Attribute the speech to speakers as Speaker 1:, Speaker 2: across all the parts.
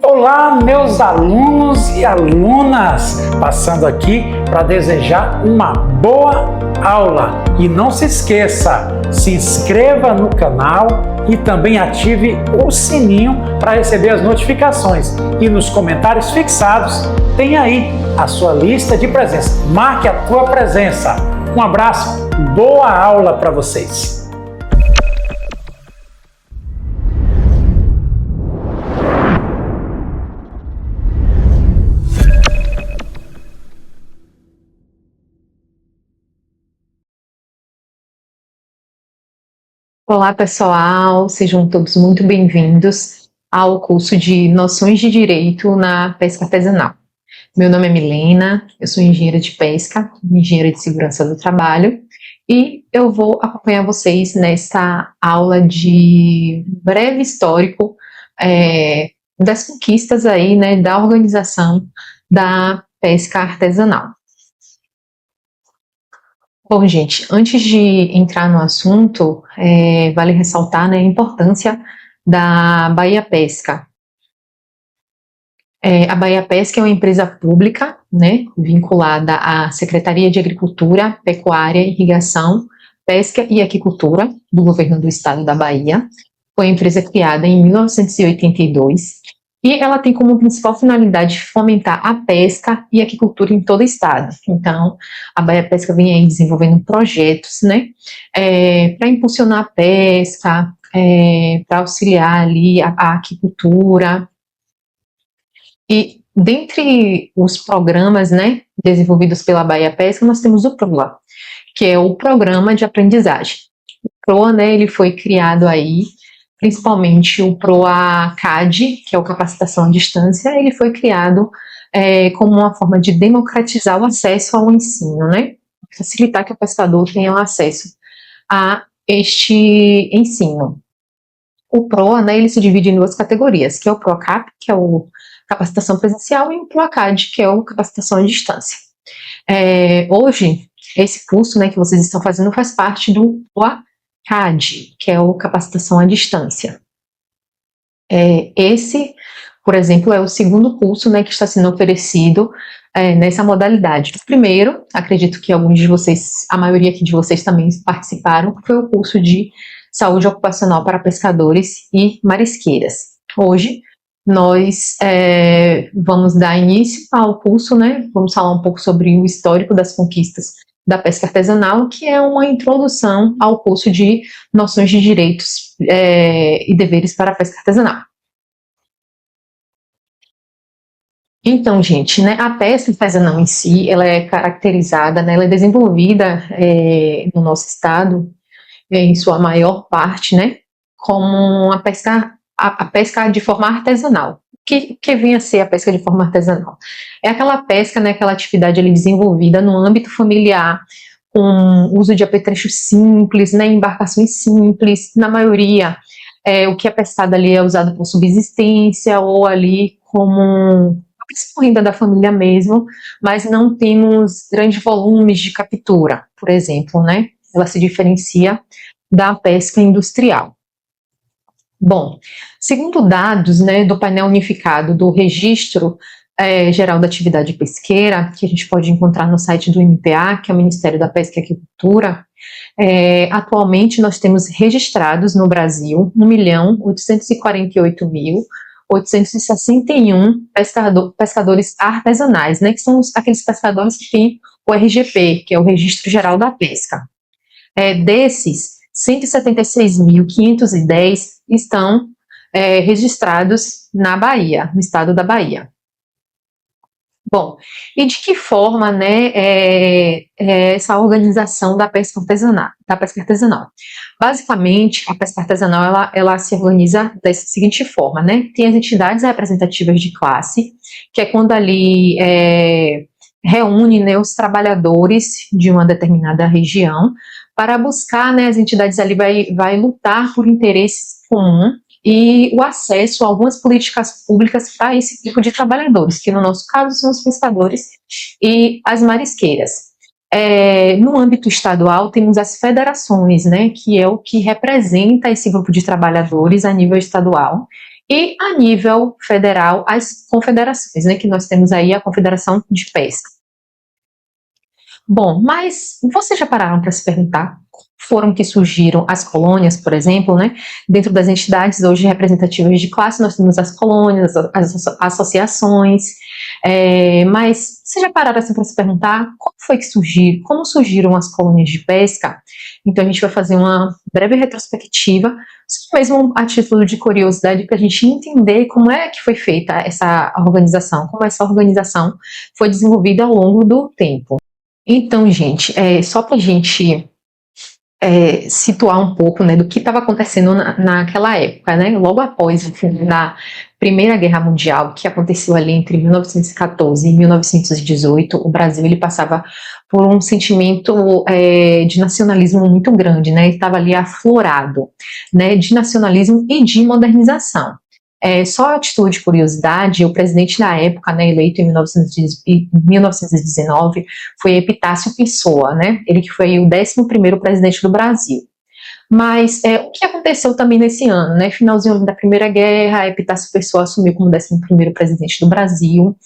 Speaker 1: Olá, meus alunos e alunas! Passando aqui para desejar uma boa aula. E não se esqueça, se inscreva no canal e também ative o sininho para receber as notificações. E nos comentários fixados tem aí a sua lista de presença. Marque a tua presença. Um abraço, boa aula para vocês!
Speaker 2: Olá, pessoal, sejam todos muito bem-vindos ao curso de Noções de Direito na Pesca Artesanal. Meu nome é Milena, eu sou engenheira de pesca, engenheira de segurança do trabalho, e eu vou acompanhar vocês nessa aula de breve histórico das conquistas aí, né, da organização da pesca artesanal. Bom, gente, antes de entrar no assunto, vale ressaltar, né, a importância da Bahia Pesca. A Bahia Pesca é uma empresa pública, né, vinculada à Secretaria de Agricultura, Pecuária, Irrigação, Pesca e Aquicultura do Governo do Estado da Bahia. Foi uma empresa criada em 1982 e ela tem como principal finalidade fomentar a pesca e a aquicultura em todo o estado. Então, a Bahia Pesca vem aí desenvolvendo projetos, né, para impulsionar a pesca, para auxiliar ali a aquicultura. E dentre os programas, né, desenvolvidos pela Bahia Pesca, nós temos o PROA, que é o Programa de Aprendizagem. O PROA, né, ele foi criado aí, principalmente o PROA-CAD, que é o Capacitação à Distância, ele foi criado como uma forma de democratizar o acesso ao ensino, né, facilitar que o pescador tenha acesso a este ensino. O PROA, né, ele se divide em duas categorias, que é o PROACAP, que é o capacitação presencial, e o PROACAD, que é o capacitação à distância. Hoje, esse curso, né, que vocês estão fazendo faz parte do PROACAD, que é o capacitação à distância. Esse, por exemplo, é o segundo curso, né, que está sendo oferecido nessa modalidade. O primeiro, acredito que alguns de vocês, a maioria aqui de vocês também participaram, foi o curso de Saúde Ocupacional para Pescadores e Marisqueiras. Hoje, nós vamos dar início ao curso, né? Vamos falar um pouco sobre o histórico das conquistas da pesca artesanal, que é uma introdução ao curso de Noções de Direitos e Deveres para a Pesca Artesanal. Então, gente, né, a pesca artesanal em si, ela é caracterizada, né, ela é desenvolvida no nosso estado, em sua maior parte, né, como a pesca de forma artesanal. Que vem a ser a pesca de forma artesanal? É aquela pesca, né, aquela atividade ali desenvolvida no âmbito familiar, com uso de apetrechos simples, né, embarcações simples, na maioria, o que é pescado ali é usado por subsistência ou ali como a principal renda da família mesmo, mas não temos grandes volumes de captura, por exemplo, né? Ela se diferencia da pesca industrial. Bom, segundo dados, né, do painel unificado do Registro Geral da Atividade Pesqueira, que a gente pode encontrar no site do MPA, que é o Ministério da Pesca e Aquicultura, atualmente nós temos registrados no Brasil 1.848.861 pescadores artesanais, né, que são aqueles pescadores que têm o RGP, que é o Registro Geral da Pesca. Desses, 176.510 estão registrados na Bahia, no estado da Bahia. Bom, e de que forma, né, essa organização da pesca artesanal? Basicamente, a pesca artesanal, ela se organiza da seguinte forma, né? Tem as entidades representativas de classe, que é quando ali reúne, né, os trabalhadores de uma determinada região para buscar, né, as entidades ali vai lutar por interesses comuns e o acesso a algumas políticas públicas para esse tipo de trabalhadores, que no nosso caso são os pescadores e as marisqueiras. No âmbito estadual, temos as federações, né, que é o que representa esse grupo de trabalhadores a nível estadual, e a nível federal as confederações, né, que nós temos aí a Confederação de Pesca. Bom, mas vocês já pararam para se perguntar como foram que surgiram as colônias, por exemplo, né? Dentro das entidades hoje representativas de classe, nós temos as colônias, as associações, mas vocês já pararam assim para se perguntar como foi que surgiram, como surgiram as colônias de pesca? Então a gente vai fazer uma breve retrospectiva, só mesmo a título de curiosidade, para a gente entender como é que foi feita essa organização, como essa organização foi desenvolvida ao longo do tempo. Então, gente, só para a gente situar um pouco, né, do que estava acontecendo naquela época, né, logo após o fim da Primeira Guerra Mundial, que aconteceu ali entre 1914 e 1918, o Brasil ele passava por um sentimento de nacionalismo muito grande, né, estava ali aflorado, né, de nacionalismo e de modernização. Só a título de curiosidade, o presidente da época, né, eleito em 1919, foi Epitácio Pessoa, né, ele que foi o 11º presidente do Brasil. Mas o que aconteceu também nesse ano, né, finalzinho da Primeira Guerra, Epitácio Pessoa assumiu como 11º presidente do Brasil.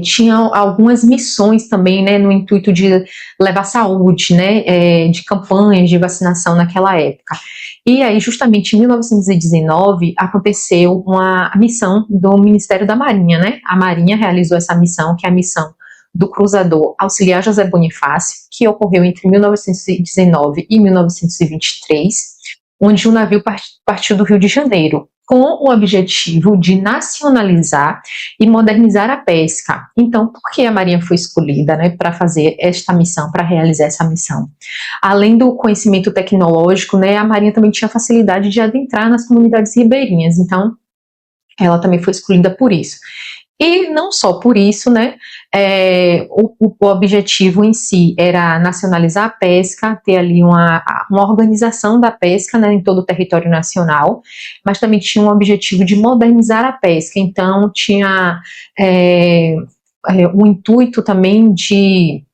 Speaker 2: Tinha algumas missões também, né, no intuito de levar saúde, né, de campanhas de vacinação naquela época. E aí, justamente em 1919, aconteceu uma missão do Ministério da Marinha, né? A Marinha realizou essa missão, que é a missão do cruzador auxiliar José Bonifácio, que ocorreu entre 1919 e 1923, onde o navio partiu do Rio de Janeiro, com o objetivo de nacionalizar e modernizar a pesca. Então, por que a Marinha foi escolhida, né, para fazer esta missão, para realizar essa missão? Além do conhecimento tecnológico, né, a Marinha também tinha facilidade de adentrar nas comunidades ribeirinhas, então ela também foi escolhida por isso. E não só por isso, né, o objetivo em si era nacionalizar a pesca, ter ali uma organização da pesca, né, em todo o território nacional, mas também tinha um objetivo de modernizar a pesca, então tinha o intuito também de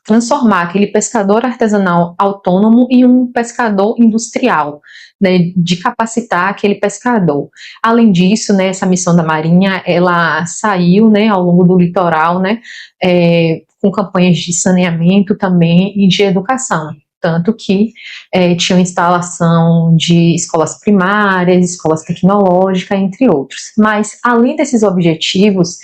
Speaker 2: transformar aquele pescador artesanal autônomo em um pescador industrial, né, de capacitar aquele pescador. Além disso, né, essa missão da Marinha, ela saiu, né, ao longo do litoral, né, com campanhas de saneamento também e de educação. Tanto que tinha instalação de escolas primárias, escolas tecnológicas, entre outros. Mas, além desses objetivos,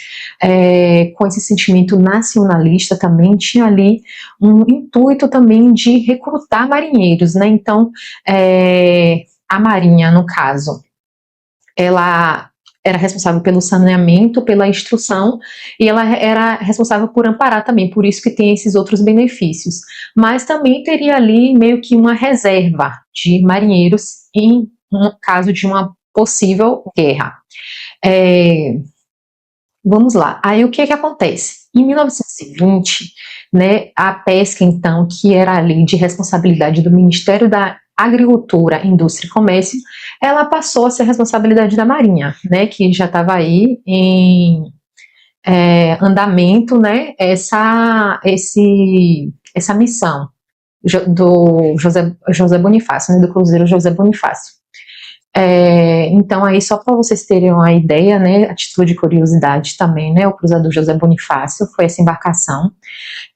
Speaker 2: com esse sentimento nacionalista também, tinha ali um intuito também de recrutar marinheiros, né? Então, a Marinha, no caso, ela era responsável pelo saneamento, pela instrução, e ela era responsável por amparar também, por isso que tem esses outros benefícios. Mas também teria ali meio que uma reserva de marinheiros em caso de uma possível guerra. Vamos lá, aí o que acontece? Em 1920, né, a pesca, então, que era ali de responsabilidade do Ministério da Agricultura, Indústria e Comércio, ela passou a ser responsabilidade da Marinha, né, que já estava aí em andamento, né, essa missão do José Bonifácio, né, do Cruzeiro José Bonifácio. Então, aí, só para vocês terem uma ideia, né, a título de curiosidade também, né, o cruzador José Bonifácio foi essa embarcação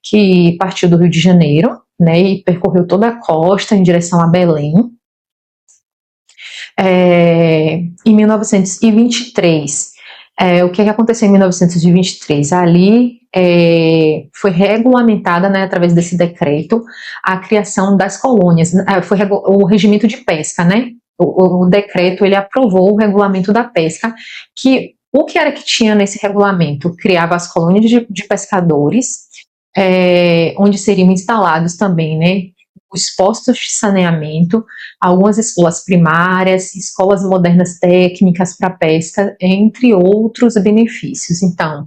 Speaker 2: que partiu do Rio de Janeiro, né, e percorreu toda a costa em direção a Belém. Em 1923, o que aconteceu em 1923? Ali foi regulamentada, né, através desse decreto, a criação das colônias, foi o regimento de pesca, né? O decreto, ele aprovou o regulamento da pesca, que o que era que tinha nesse regulamento? Criava as colônias de pescadores, onde seriam instalados também, né, os postos de saneamento, algumas escolas primárias, escolas modernas técnicas para pesca, entre outros benefícios. Então,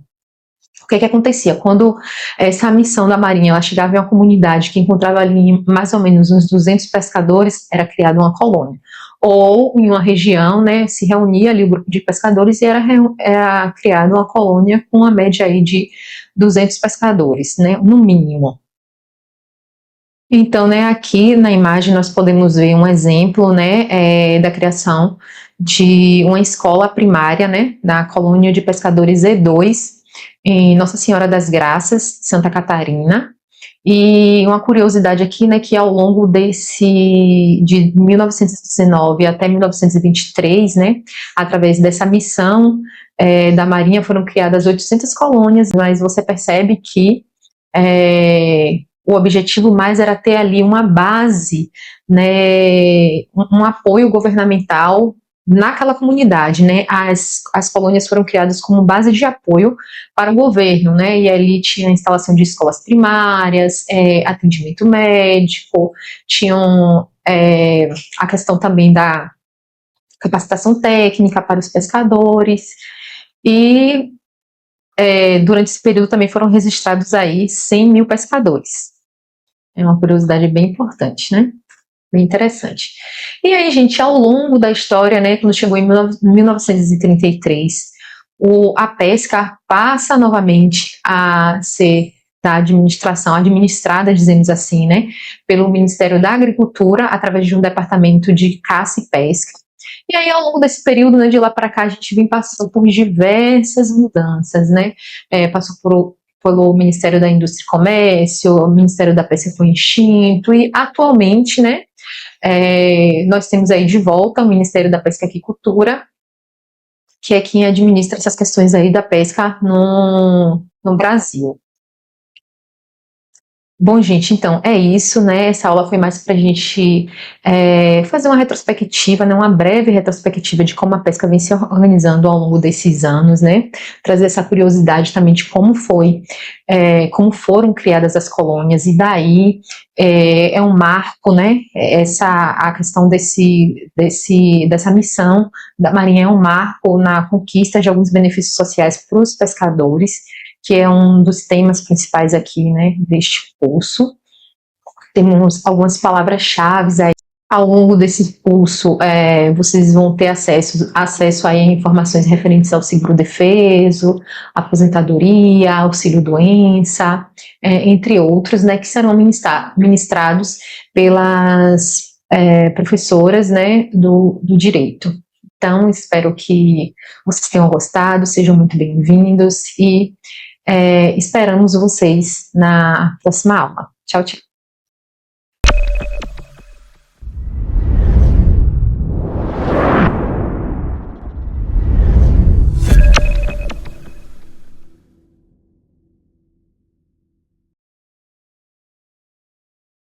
Speaker 2: o que acontecia? Quando essa missão da Marinha ela chegava em uma comunidade que encontrava ali mais ou menos uns 200 pescadores, era criada uma colônia. Ou em uma região, né, se reunia ali o grupo de pescadores e era criada uma colônia com uma média aí de 200 pescadores, né, no mínimo. Então, né, aqui na imagem nós podemos ver um exemplo, né, da criação de uma escola primária, né, da colônia de pescadores E2, em Nossa Senhora das Graças, Santa Catarina. E uma curiosidade aqui, né, que ao longo de 1919 até 1923, né, através dessa missão da Marinha foram criadas 800 colônias, mas você percebe que o objetivo mais era ter ali uma base, né, um apoio governamental naquela comunidade, né, as colônias foram criadas como base de apoio para o governo, né, e ali tinha a instalação de escolas primárias, atendimento médico, tinham a questão também da capacitação técnica para os pescadores, e durante esse período também foram registrados aí 100 mil pescadores. É uma curiosidade bem importante, né? Bem interessante. E aí, gente, ao longo da história, né, quando chegou em 1933, a pesca passa novamente a ser da administração, administrada, dizemos assim, né, pelo Ministério da Agricultura, através de um departamento de caça e pesca. E aí, ao longo desse período, né, de lá para cá, a gente vem passando por diversas mudanças, né, passou pelo Ministério da Indústria e Comércio, o Ministério da Pesca foi extinto, e atualmente, né, nós temos aí de volta o Ministério da Pesca e Aquicultura, que é quem administra essas questões aí da pesca no Brasil. Bom, gente, então é isso, né? Essa aula foi mais para a gente fazer uma retrospectiva, né? Uma breve retrospectiva de como a pesca vem se organizando ao longo desses anos, né? Trazer essa curiosidade também de como como foram criadas as colônias, e daí é um marco, né? A questão dessa missão da Marinha é um marco na conquista de alguns benefícios sociais para os pescadores, que é um dos temas principais aqui, né, deste curso. Temos algumas palavras-chave aí. Ao longo desse curso, vocês vão ter acesso aí a informações referentes ao seguro-defeso, aposentadoria, auxílio-doença, entre outros, né, que serão ministrados pelas professoras, né, do direito. Então, espero que vocês tenham gostado, sejam muito bem-vindos e esperamos vocês na próxima aula. Tchau, tchau.